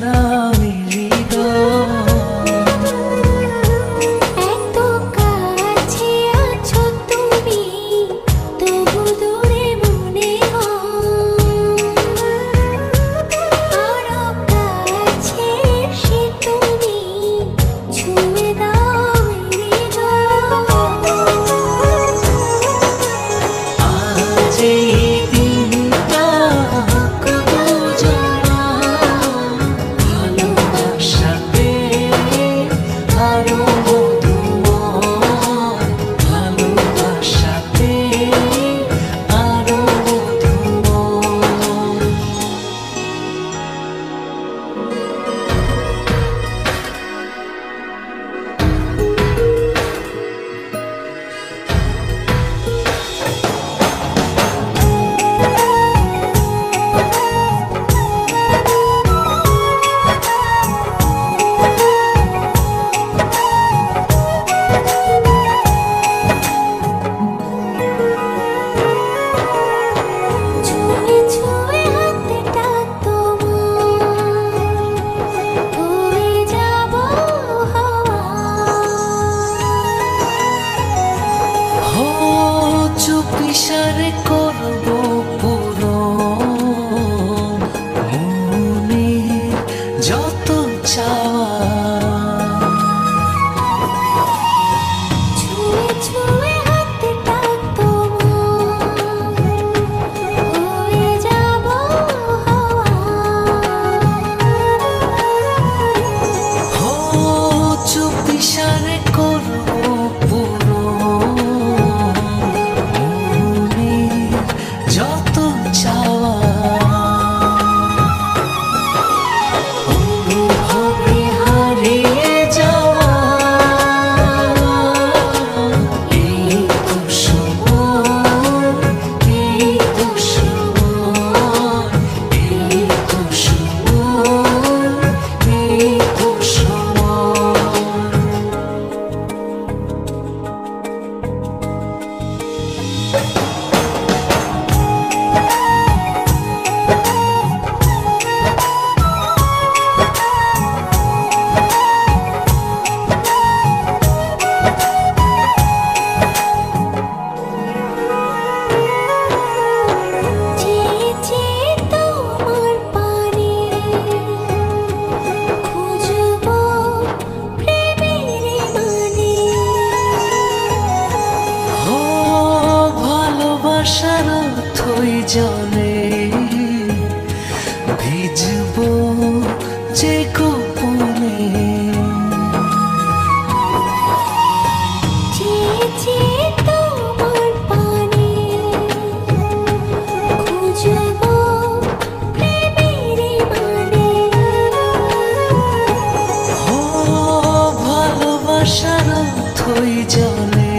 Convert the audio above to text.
দাও হৃদয়। এত কাছে আছো তুমি, তবু দূরে মনে হয়। আরো কাছে এসে তুমি ছুঁয়ে দাও হৃদয়। আজ এই দিনটা কবুজনা, ভালোবাসাতে আরো মধুময়, ভালোবাসাতে আরো মধুময়। ছুঁয়ে ছুঁয়ে হাতটা তোমার, হয়ে যাব হাওয়া। হো চুপিসারে করবো পূরণ মনের যত চাওয়া। ছুঁয়ে ছুঁয়ে হাতটা তোমার, হয়ে যাব হাওয়া। হো চুপিসারে করবো পূরণ মনের যত চাওয়া। অনুভবে হারিয়ে যাওয়া এই তো সময়, এই তো সময়, এই তো সময়, এই তো সময়। চেয়ে চেয়ে তোমার পানে খুঁজবো প্রেমের মানে। ও ভালোবাসার অথই জলে ভিজবো যে গোপনে। চেয়ে চেয়ে তোমার পানে খুঁজবো প্রেমের মানে। ও ভালোবাসার অথই জলে